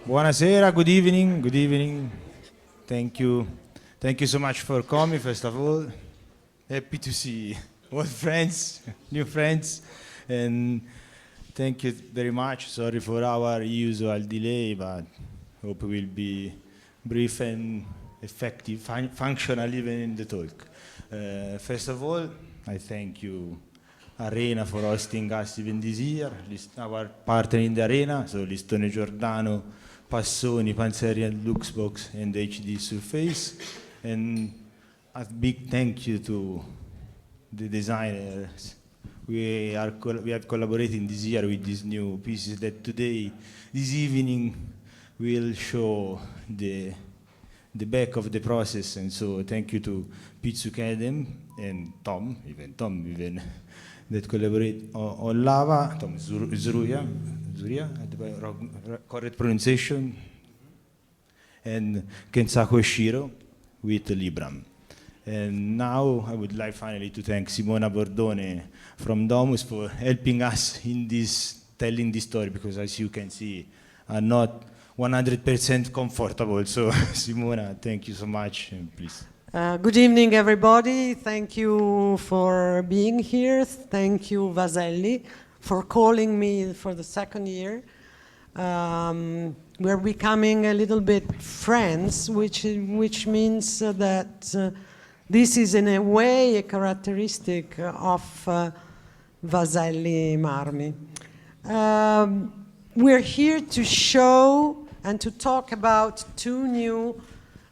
Buonasera, good evening, good evening. Thank you. Thank you so much for coming, first of all. Happy to see old friends, new friends, and thank you very much. Sorry for our usual delay, but hope we will be brief and effective, functional even in the talk. First of all, I thank you, Arena, for hosting us even this year, our partner in the Arena, so Listone Giordano, Passoni, Panzeri and Luxbox, and HD Surface. And a big thank you to the designers. We have collaborated this year with these new pieces that today, this evening, will show the back of the process. And so thank you to Pitsou Kedem and Tom, that collaborate on Lava, Tom Zuria, correct pronunciation, and Kensaku Oshiro with Libram. And now I would like finally to thank Simona Bordone from Domus for helping us in this, telling this story, because as you can see, I'm not 100% comfortable. So Simona, thank you so much, and please. Good evening, everybody. Thank you for being here. Thank you, Vaselli, for calling me for the second year. We're becoming a little bit friends, which means that this is in a way a characteristic of Vaselli Marmi. We're here to show and to talk about two new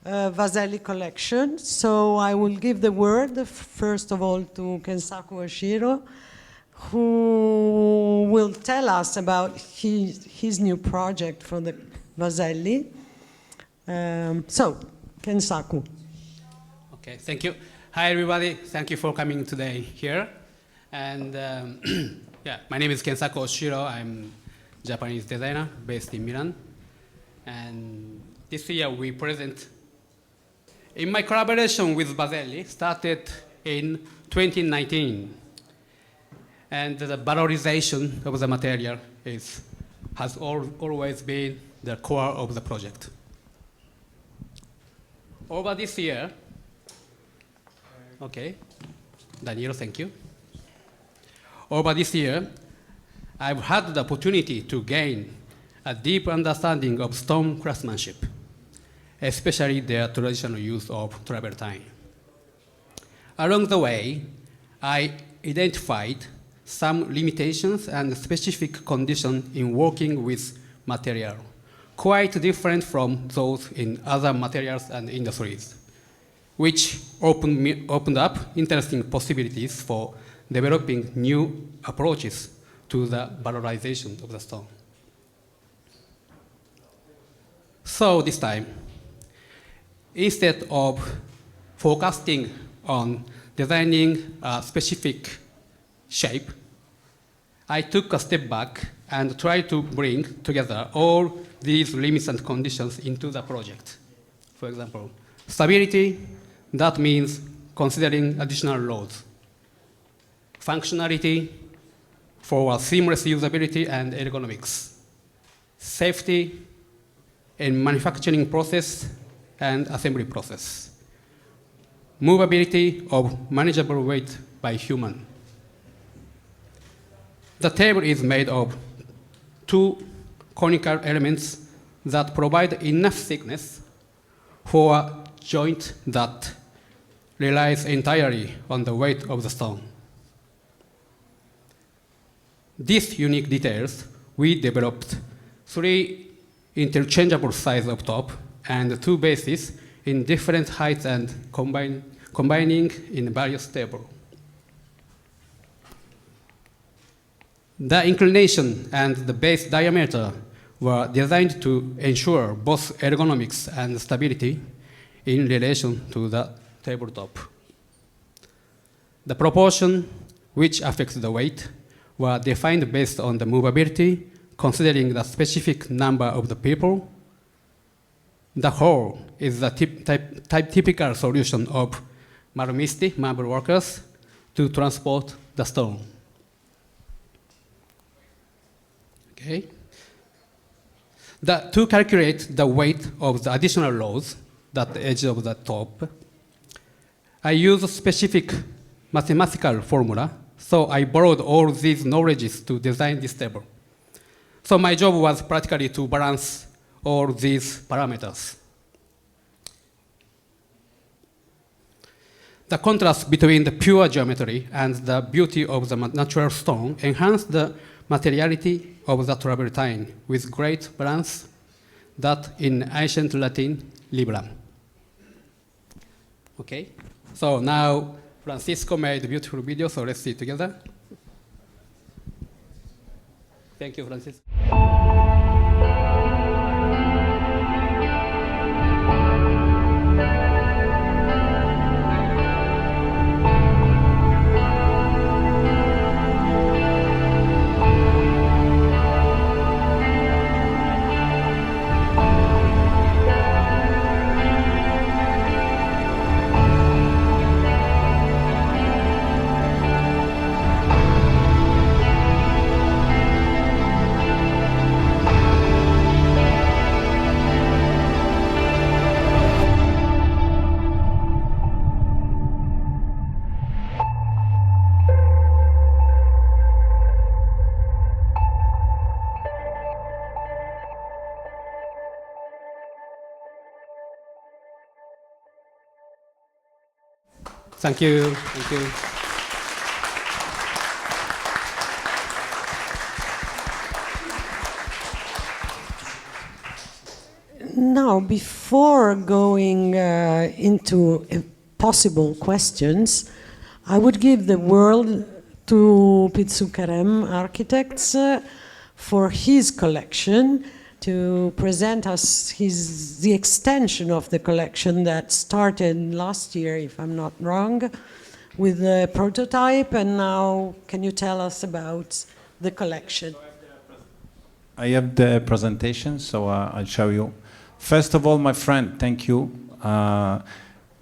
Vaselli collections. So I will give the word, first of all, to Kensaku Oshiro, who will tell us about his new project for the Vaselli. So, Kensaku. Okay, thank you. Hi, everybody. Thank you for coming today here. And yeah, my name is Kensaku Oshiro. I'm a Japanese designer based in Milan. And this year we present, in my collaboration with Vaselli, started in 2019. And the valorization of the material has always been the core of the project. Over this year, okay, Daniel, thank you. Over this year, I've had the opportunity to gain a deep understanding of stone craftsmanship, especially their traditional use of travertine. Along the way, I identified some limitations and specific conditions in working with material, quite different from those in other materials and industries, which opened up interesting possibilities for developing new approaches to the valorization of the stone. So this time, instead of focusing on designing a specific shape, I took a step back and tried to bring together all these limits and conditions into the project. For example, stability, that means considering additional loads. Functionality, for seamless usability and ergonomics. Safety in manufacturing process and assembly process. Movability of manageable weight by human. The table is made of two conical elements that provide enough thickness for a joint that relies entirely on the weight of the stone. These unique details, we developed 3 interchangeable sizes of top and 2 bases in different heights and combining in various tables. The inclination and the base diameter were designed to ensure both ergonomics and stability in relation to the tabletop. The proportion which affects the weight were defined based on the movability, considering the specific number of the people. The whole is the typical solution of marmisti, marble workers, to transport the stone. Okay. To calculate the weight of the additional loads at the edge of the top, I used a specific mathematical formula, so I borrowed all these knowledges to design this table. So my job was practically to balance all these parameters. The contrast between the pure geometry and the beauty of the natural stone enhanced the materiality of the travertine with great balance that in ancient Latin, libram. Okay, so now Francisco made a beautiful video, so let's see it together. Thank you, Francisco. Thank you. Thank you. Now, before going into possible questions, I would give the word to Pitsou Kedem Architects for his collection, to present us the extension of the collection that started last year, if I'm not wrong, with the prototype, and now can you tell us about the collection? I have the presentation, so I'll show you. First of all, my friend, thank you.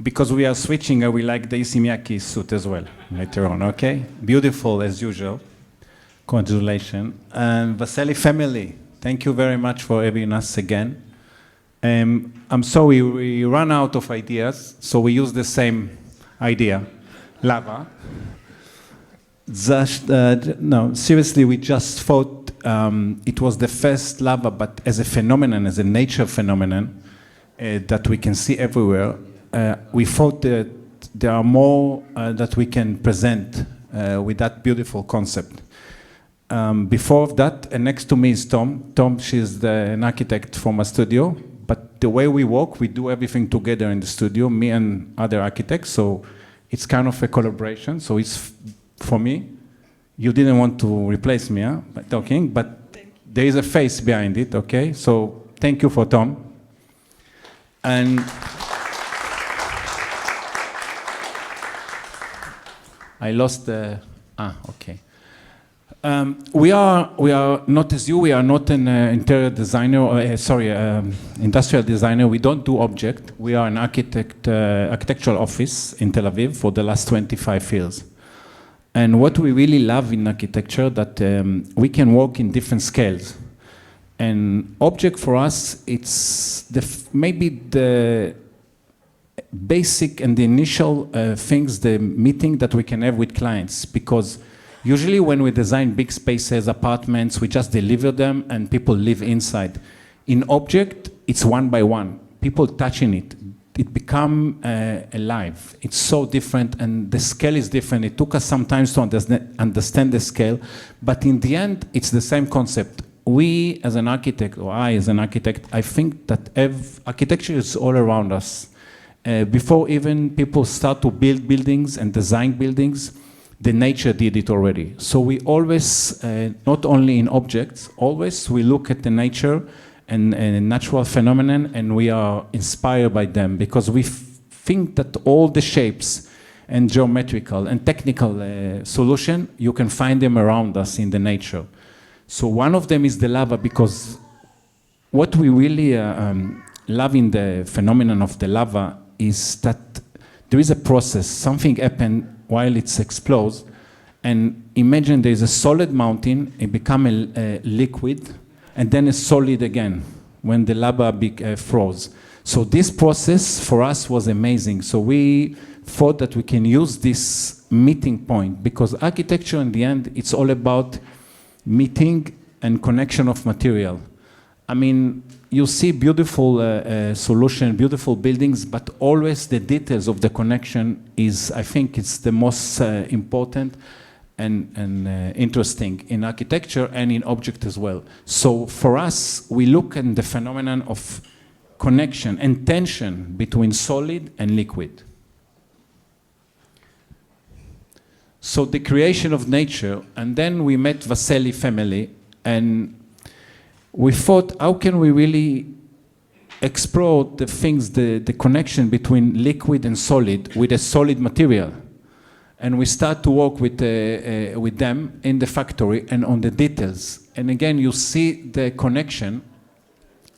Because we are switching, I will like the Isimiaki suit as well later on, okay? Beautiful as usual. Congratulations. And Vaselli family, thank you very much for having us again. I'm sorry, we ran out of ideas, so we use the same idea, lava. No, seriously, we just thought it was the first lava, but as a phenomenon, as a nature phenomenon that we can see everywhere. We thought that there are more that we can present with that beautiful concept. Before that, next to me is Tom. Tom, she's an architect from a studio, but the way we work, we do everything together in the studio, me and other architects, so it's kind of a collaboration. So it's, for me, you didn't want to replace me by talking, but there is a face behind it, okay? So thank you for Tom. And I lost the, okay. We are not as you, we are not an interior designer, or, industrial designer. We don't do object. We are an architectural office in Tel Aviv for the last 25 years. And what we really love in architecture, that we can work in different scales. And object for us, it's maybe the basic and the initial things, the meeting that we can have with clients. Because usually when we design big spaces, apartments, we just deliver them and people live inside. In object, it's one by one. People touching it. It become alive. It's so different and the scale is different. It took us some time to understand the scale, but in the end, it's the same concept. We as an architect, or I as an architect, I think that architecture is all around us. Before even people start to build buildings and design buildings, the nature did it already. So we always, not only in objects, always we look at the nature and natural phenomenon, and we are inspired by them because we think that all the shapes and geometrical and technical solution, you can find them around us in the nature. So one of them is the lava, because what we really love in the phenomenon of the lava is that there is a process, something happened while it explodes, and imagine there is a solid mountain, it becomes a liquid, and then a solid again. when the lava froze. So this process for us was amazing. So we thought that we can use this meeting point, because architecture in the end, it's all about meeting and connection of material. I mean, you see beautiful solution, beautiful buildings, but always the details of the connection is, I think it's the most important and interesting in architecture and in object as well. So for us, we look at the phenomenon of connection and tension between solid and liquid. So the creation of nature, and then we met Vaselli family, and we thought, how can we really explore the things, the connection between liquid and solid with a solid material? And we start to work with them in the factory and on the details. And again, you see the connection.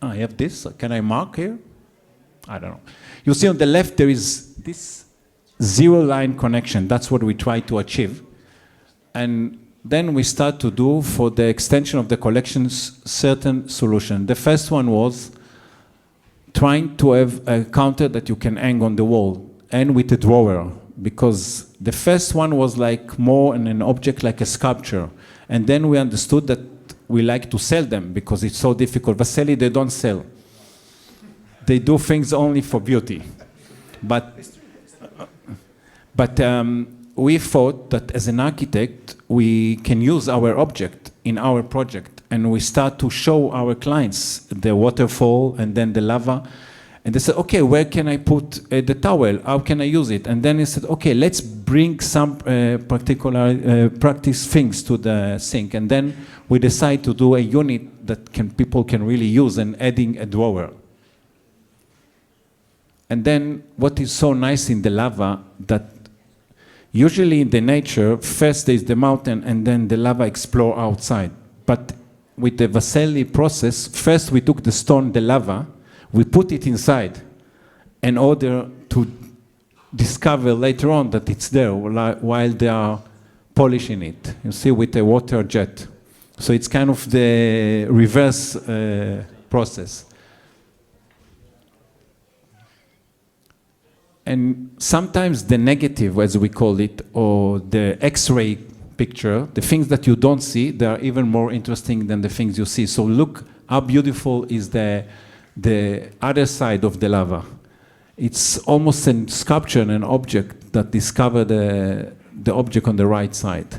I have this. Can I mark here? I don't know. You see on the left, there is this zero-line connection. That's what we try to achieve. And then we start to do, for the extension of the collections, certain solution. The first one was trying to have a counter that you can hang on the wall and with a drawer, because the first one was like more an object, like a sculpture. And then we understood that we like to sell them because it's so difficult. Vaselli, they don't sell. They do things only for beauty. But we thought that as an architect, we can use our object in our project, and we start to show our clients the waterfall and then the lava. And they said, okay, where can I put the towel? How can I use it? And then he said, okay, let's bring some particular practice things to the sink. And then we decide to do a unit that people can really use, and adding a drawer. And then what is so nice in the lava, that usually in the nature, first there's the mountain and then the lava explore outside. But with the Vaselli process, first we took the stone, the lava, we put it inside in order to discover later on that it's there while they are polishing it. You see, with a water jet. So it's kind of the reverse process. And sometimes the negative, as we call it, or the X-ray picture, the things that you don't see, they are even more interesting than the things you see. So look how beautiful is the other side of the lava. It's almost a sculpture and an object that discover the object on the right side.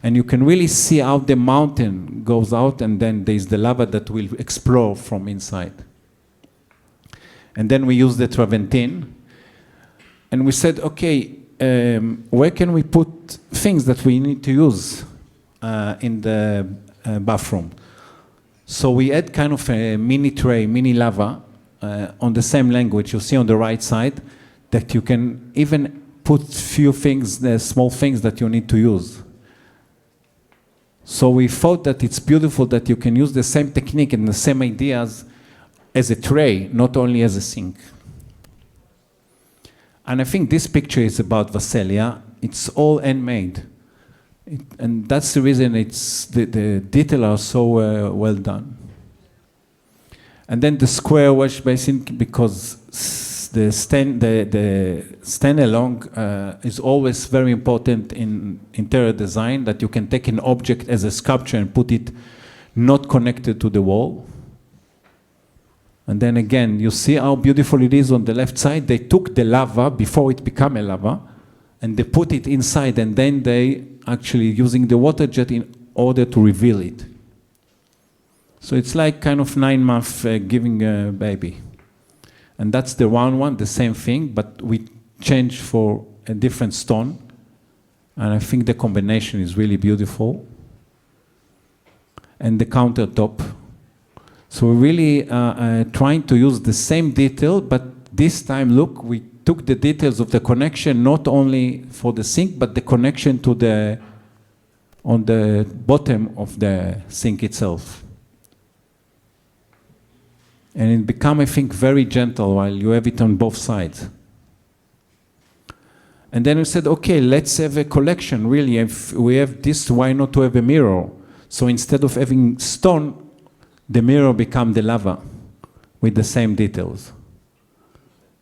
And you can really see how the mountain goes out, and then there's the lava that will explore from inside. And then we use the travertine. And we said, okay, where can we put things that we need to use in the bathroom? So we had kind of a mini tray, mini lava, on the same language you see on the right side, that you can even put few things, the small things that you need to use. So we thought that it's beautiful that you can use the same technique and the same ideas as a tray, not only as a sink. And I think this picture is about Vaselli. It's all handmade. And that's the reason it's the details are so well done. And then the square wash basin, because the stand-alone is always very important in interior design, that you can take an object as a sculpture and put it not connected to the wall. And then again, you see how beautiful it is on the left side. They took the lava before it became a lava, and they put it inside, and then they actually using the water jet in order to reveal it. So it's like kind of 9 months giving a baby. And that's the round one, the same thing, but we changed for a different stone. And I think the combination is really beautiful. And the countertop. So we're really trying to use the same detail, but this time, look, we took the details of the connection, not only for the sink, but the connection to on the bottom of the sink itself. And it became, I think, very gentle while you have it on both sides. And then we said, okay, let's have a collection, really. If we have this, why not to have a mirror? So instead of having stone, the mirror became the lava. with the same details.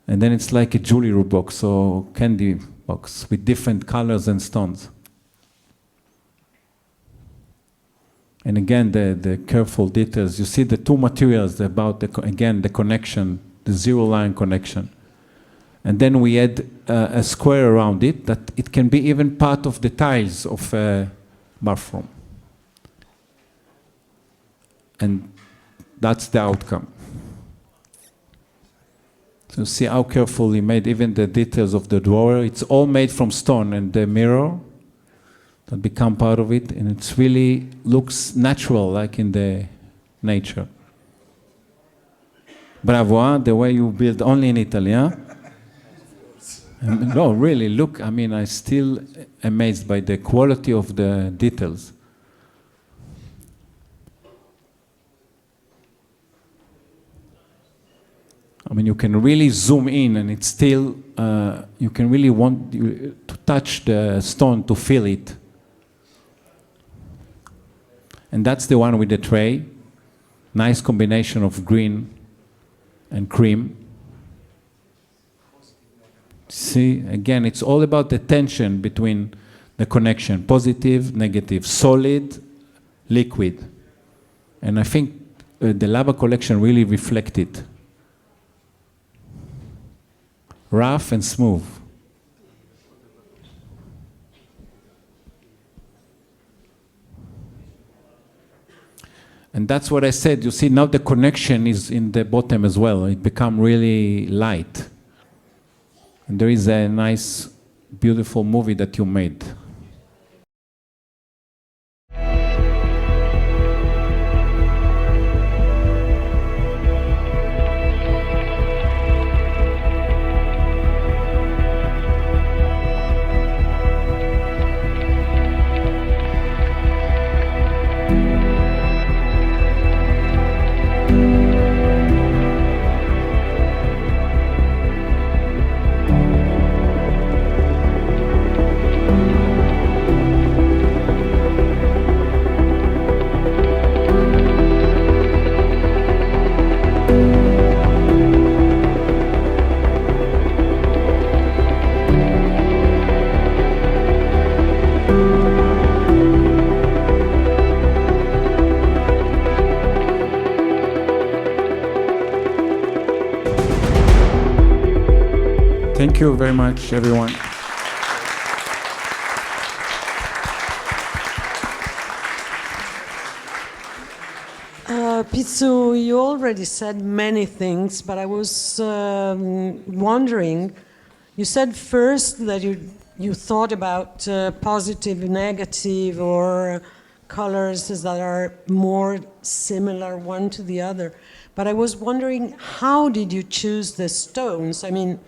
And then it's like a jewelry box or candy box with different colors and stones. And again, the careful details. You see the two materials about, again, the connection, the zero line connection. And then we add a square around it that it can be even part of the tiles of a bathroom. And that's the outcome. So see how carefully made, even the details of the drawer. It's all made from stone, and the mirror that become part of it, and it really looks natural, like in the nature. Bravo, huh? The way you build only in Italy, huh? No, really, look, I mean, I'm still amazed by the quality of the details. I mean, you can really zoom in, and it's still, you can really want to touch the stone to feel it. And that's the one with the tray. Nice combination of green and cream. See, again, it's all about the tension between the connection, positive, negative, solid, liquid. And I think the lava collection really reflected. Rough and smooth. And that's what I said. You see, now the connection is in the bottom as well. It become really light. And there is a nice, beautiful movie that you made. Thank you very much, everyone. Pitsou, you already said many things, but I was wondering, you said first that you thought about positive, negative, or colors that are more similar one to the other. But I was wondering, how did you choose the stones? I mean,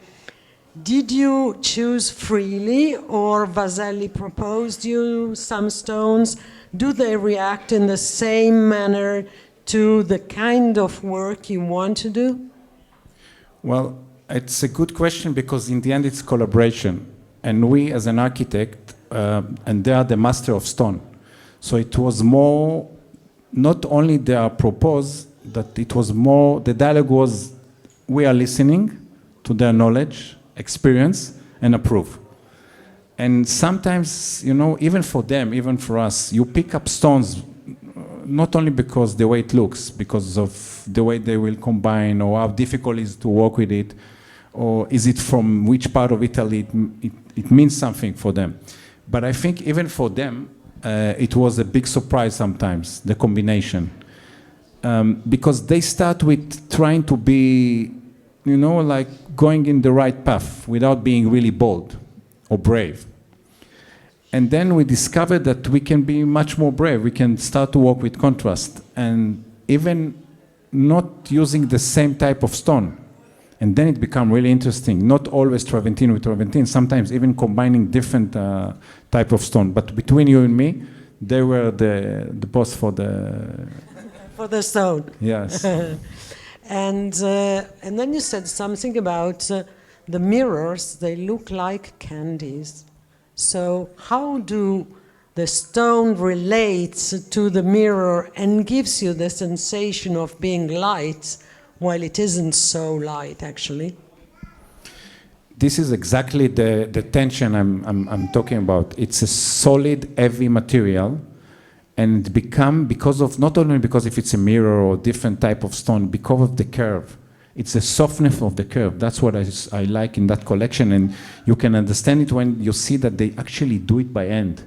did you choose freely, or Vaselli proposed you some stones? Do they react in the same manner to the kind of work you want to do? Well, it's a good question, because in the end it's collaboration. And we as an architect, and they are the master of stone. So it was more, not only they are proposed, that it was more, the dialogue was, we are listening to their knowledge, experience, and approve. And sometimes, you know, even for them, even for us, you pick up stones, not only because the way it looks, because of the way they will combine, or how difficult it is to work with it, or is it from which part of Italy it means something for them. But I think even for them, it was a big surprise sometimes, the combination. Because they start with trying to be, you know, like going in the right path without being really bold or brave. And then we discovered that we can be much more brave. We can start to work with contrast, and even not using the same type of stone. And then it became really interesting. Not always Travertine with Travertine, sometimes even combining different type of stone. But between you and me, they were the boss for the... For the stone. Yes. And then you said something about the mirrors, they look like candies. So how do the stone relates to the mirror and gives you the sensation of being light while it isn't so light actually. This is exactly the tension I'm talking about. It's a solid, heavy material, and because of, not only because if it's a mirror or different type of stone, because of the curve. It's the softness of the curve. That's what I like in that collection, and you can understand it when you see that they actually do it by hand.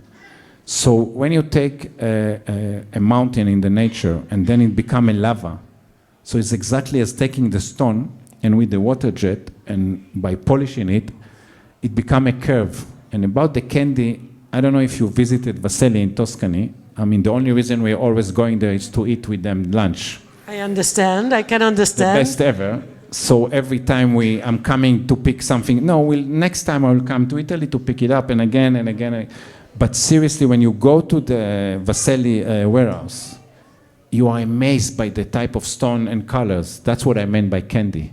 So when you take a mountain in the nature and then it become a lava, so it's exactly as taking the stone and with the water jet and by polishing it, it become a curve. And about the candy, I don't know if you visited Vaselli in Tuscany. I mean, the only reason we're always going there is to eat with them lunch. I understand. I can understand. The best ever. So every time I'm coming to pick something, next time I will come to Italy to pick it up, and again and again. But seriously, when you go to the Vaselli warehouse, you are amazed by the type of stone and colors. That's what I meant by candy.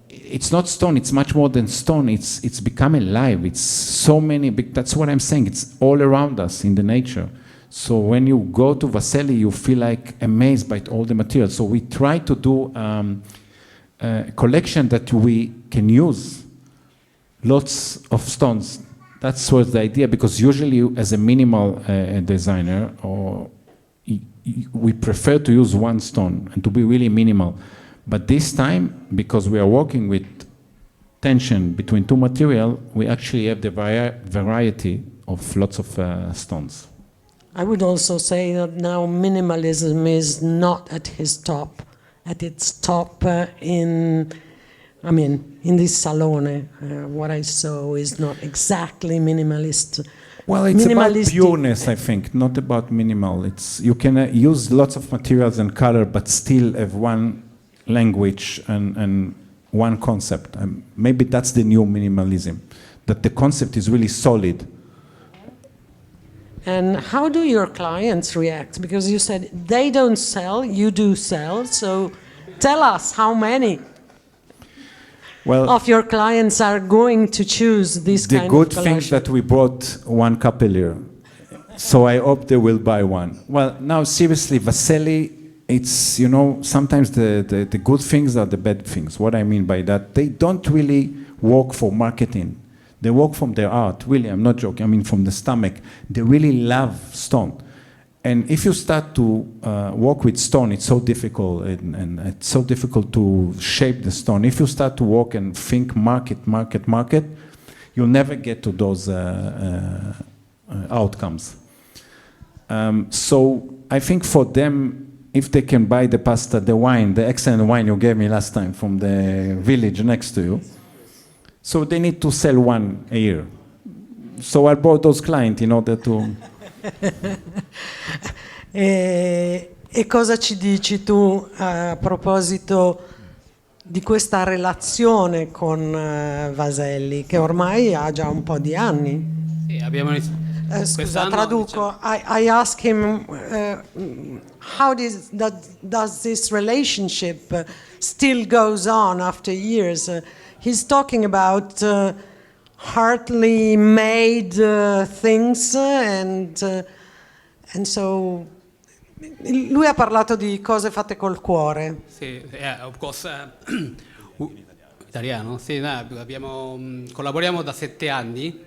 It's not stone, it's much more than stone. It's become alive. It's so many, that's what I'm saying. It's all around us in the nature. So when you go to Vaselli, you feel like amazed by all the materials. So we try to do a collection that we can use lots of stones. That's was the idea, because usually as a minimal designer, we prefer to use one stone and to be really minimal. But this time, because we are working with tension between two materials, we actually have the variety of lots of stones. I would also say that now minimalism is not at its top in this salone. What I saw is not exactly minimalist. Well, it's about pureness, I think, not about minimal. You can use lots of materials and color, but still have one language and one concept. Maybe that's the new minimalism, that the concept is really solid. And how do your clients react? Because you said they don't sell, you do sell. So tell us how many of your clients are going to choose this kind of collection. The good thing that we brought one couple here. So I hope they will buy one. Well, now seriously, Vaselli, it's, sometimes the good things are the bad things. What I mean by that, they don't really work for marketing. They work from their art, really, I'm not joking, from the stomach. They really love stone. And if you start to work with stone, it's so difficult, and it's so difficult to shape the stone. If you start to work and think market, you'll never get to those outcomes. So I think for them, if they can buy the pasta, the wine, the excellent wine you gave me last time from the village next to you, so they need to sell one a year. So I brought those clients in order to... E cosa ci dici tu a proposito di questa relazione con Vaselli, che ormai ha già un po' di anni? Sì, abbiamo scusa, traduco. I ask him how does this relationship still goes on after years? He's talking about hardly made things and so lui ha parlato di cose fatte col cuore. Sì, of course, italiano. Sì, collaboriamo da 7 anni.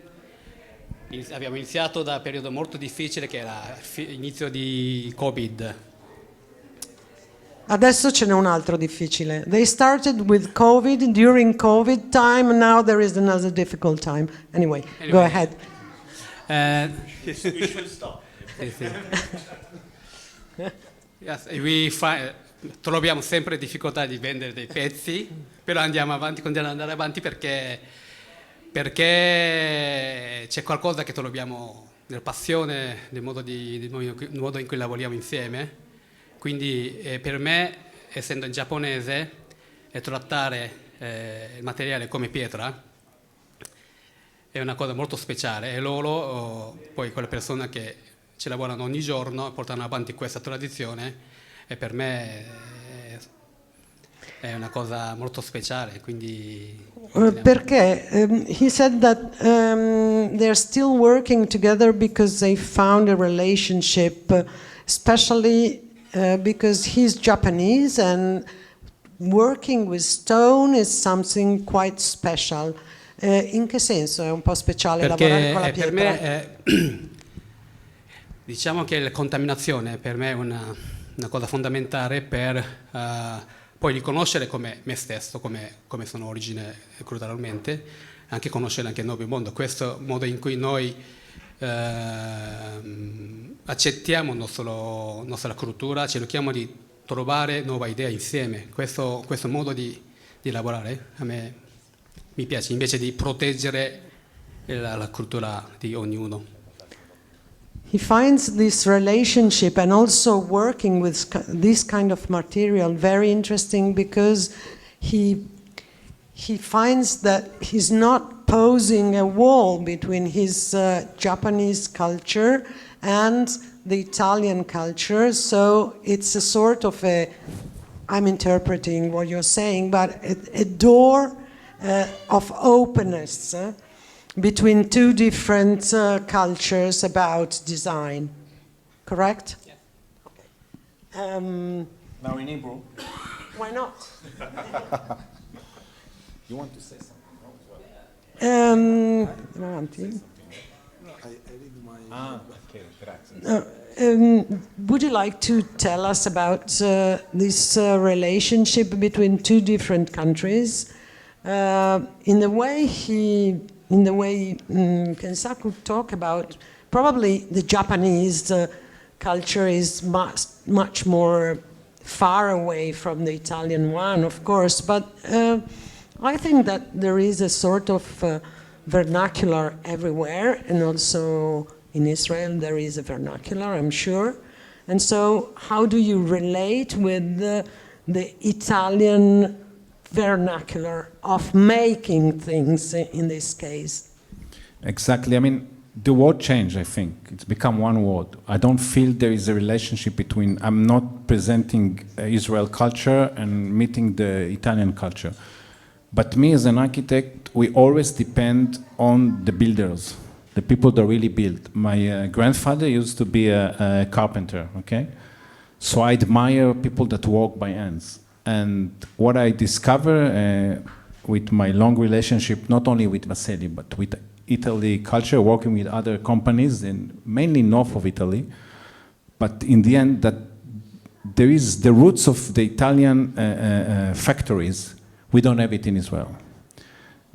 Abbiamo iniziato da un periodo molto difficile che era l'inizio di Covid. Adesso ce n'è un altro difficile. They started with COVID, during COVID time, and now there is another difficult time. Anyway. Go ahead. We should stop. Yes, troviamo sempre difficoltà di vendere dei pezzi, però andiamo avanti, continuiamo ad andare avanti perché c'è qualcosa che troviamo nella passione, nel modo in cui lavoriamo insieme. Quindi per me, essendo in giapponese, e trattare il materiale come pietra è una cosa molto speciale, e loro, poi quelle persone che ci lavorano ogni giorno, portano avanti questa tradizione, e per me è una cosa molto speciale. Quindi perché he said that they're still working together because they found a relationship, especially because he's Japanese and working with stone is something quite special. In che senso è un po' speciale lavorare con la Perché pietra? per me diciamo che la contaminazione per me è una cosa fondamentale per poi riconoscere come me stesso, come sono origine culturalmente, anche conoscere anche il nuovo mondo. Questo modo in cui noi accettiamo nostra cultura, cerchiamo di trovare nuove idee insieme. Questo modo di lavorare a me mi piace, invece di proteggere la cultura di ognuno. He finds this relationship and also working with this kind of material very interesting because he finds that he's not posing a wall between his Japanese culture and the Italian culture. So it's a sort of I'm interpreting what you're saying, but a door of openness between two different cultures about design. Correct? Yes. Okay. Now in Hebrew. Why not? You want to say something? Avanti. Okay, grazie. Would you like to tell us about this relationship between two different countries? In the way Kensaku talked about, probably the Japanese culture is much more far away from the Italian one, of course, but I think that there is a sort of vernacular everywhere, and also in Israel there is a vernacular, I'm sure. And so how do you relate with the Italian vernacular of making things in this case? Exactly. I mean, the word change, I think. It's become one word. I don't feel there is a relationship between, I'm not presenting Israel culture and meeting the Italian culture. But me as an architect, we always depend on the builders, the people that really build. My grandfather used to be a carpenter, okay? So I admire people that work by hands. And what I discover with my long relationship, not only with Vaselli, but with Italy culture, working with other companies, and mainly north of Italy, but in the end, that there is the roots of the Italian factories. We don't have it in Israel.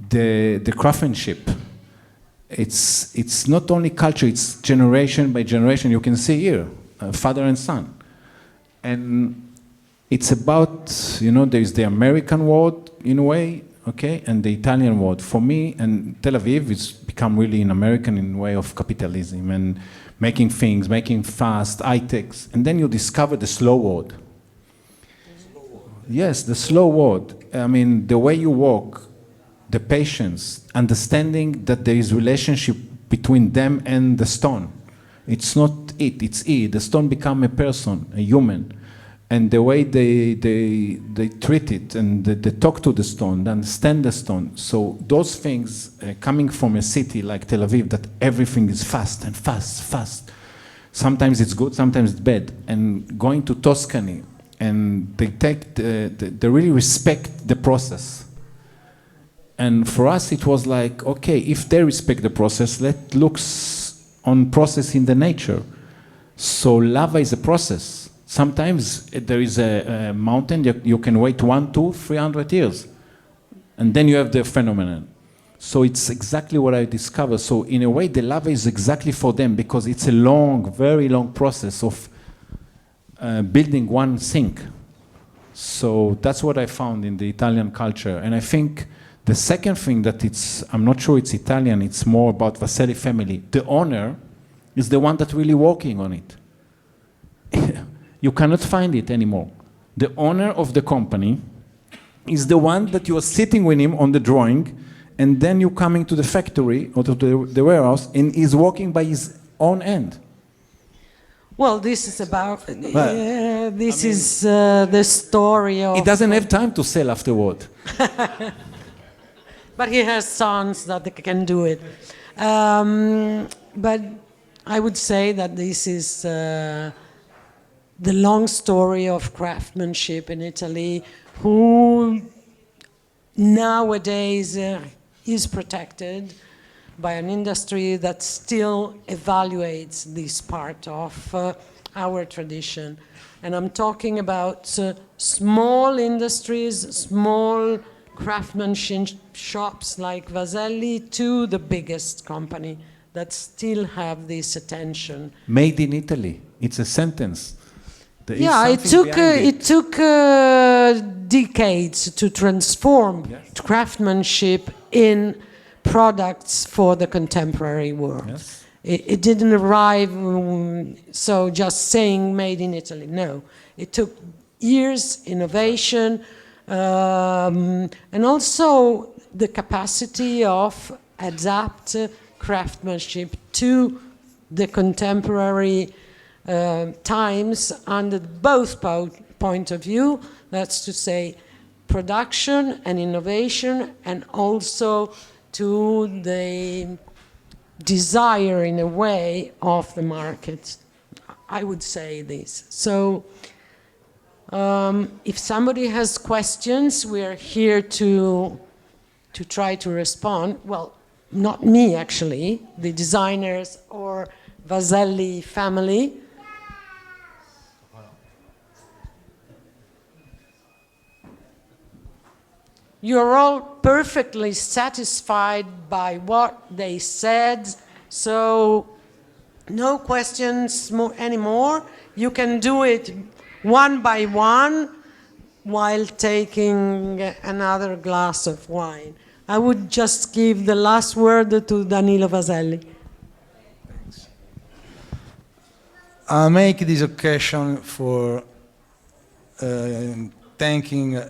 The craftsmanship, it's not only culture, it's generation by generation. You can see here, father and son. And it's about, there is the American world in a way, okay, and the Italian world. For me, and Tel Aviv, it's become really an American in a way of capitalism and making things, making fast, high-techs. And then you discover the slow world. Yes, the slow world. I mean, the way you walk, the patience, understanding that there is relationship between them and the stone. It's not it, it's he. The stone become a person, a human. And the way they treat it and they talk to the stone, they understand the stone. So those things coming from a city like Tel Aviv, that everything is fast and fast. Sometimes it's good, sometimes it's bad. And going to Tuscany, and they take they really respect the process. And for us it was like, okay, if they respect the process, let's look on process in the nature. So lava is a process. Sometimes there is a mountain that you can wait 100, 200, 300 years, and then you have the phenomenon. So it's exactly what I discovered. So in a way, the lava is exactly for them because it's a long, very long process of building one sink. So that's what I found in the Italian culture. And I think the second thing that I'm not sure it's Italian, it's more about Vaselli family. The owner is the one that's really working on it. You cannot find it anymore. The owner of the company is the one that you are sitting with him on the drawing, and then you coming to the factory or to the warehouse, and he's working by his own hand. Well, this is about the story of. He doesn't have time to sell afterward. But he has sons that can do it. But I would say that this is the long story of craftsmanship in Italy, who nowadays is protected by an industry that still evaluates this part of our tradition. And I'm talking about small industries, small craftsmanship shops like Vaselli to the biggest company that still have this attention. Made in Italy. It's a sentence. There is Yeah, it something took behind it took decades to transform craftsmanship in products for the contemporary world. Yes. It didn't arrive so just saying made in Italy. No, it took years, innovation, and also the capacity of adapt craftsmanship to the contemporary times under both point of view. That's to say, production and innovation, and also to the desire in a way of the market. I would say this. So if somebody has questions, we are here to try to respond. Well, not me actually, the designers or Vaselli family. You're all perfectly satisfied by what they said, so no questions anymore. You can do it one by one while taking another glass of wine. I would just give the last word to Danilo Vaselli. Thanks. I make this occasion for thanking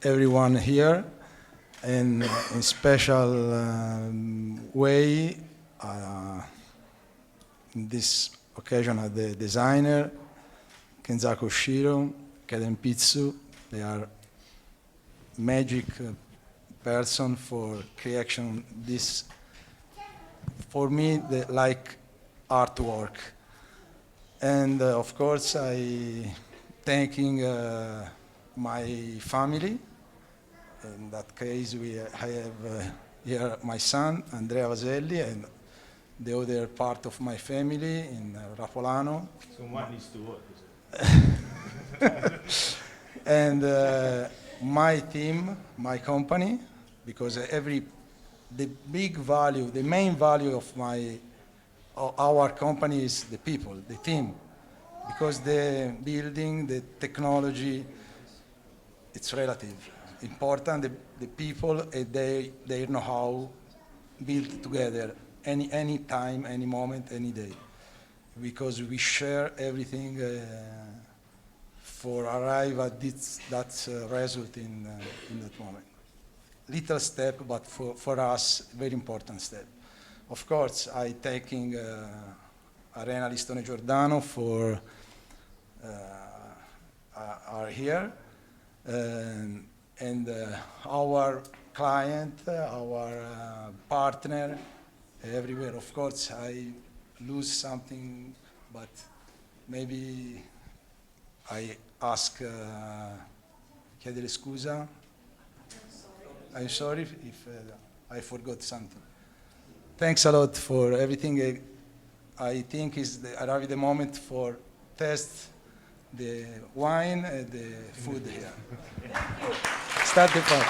everyone here, and in special way, in this occasion, the designer, Kensaku Oshiro, Kedem and Pitsou. They are magic person for creation this, for me, like artwork. And of course, I thanking my family. In that case, I have here my son, Andrea Vaselli, and the other part of my family in Rapolano. Someone needs to work. And my team, my company, because the big value, the main value of our company is the people, the team, because the building, the technology, it's relative. Important, the people, they know how build together any time, any moment, any day, because we share everything for arrive at that result in that moment. Little step, but for us, very important step. Of course, I thanking Arena Listone Giordano for are here. And our client, our partner, everywhere. Of course, I lose something, but maybe I ask, chiedere scusa. I'm sorry if I forgot something. Thanks a lot for everything. I think arrived the moment for test the wine and the food here. Start the party.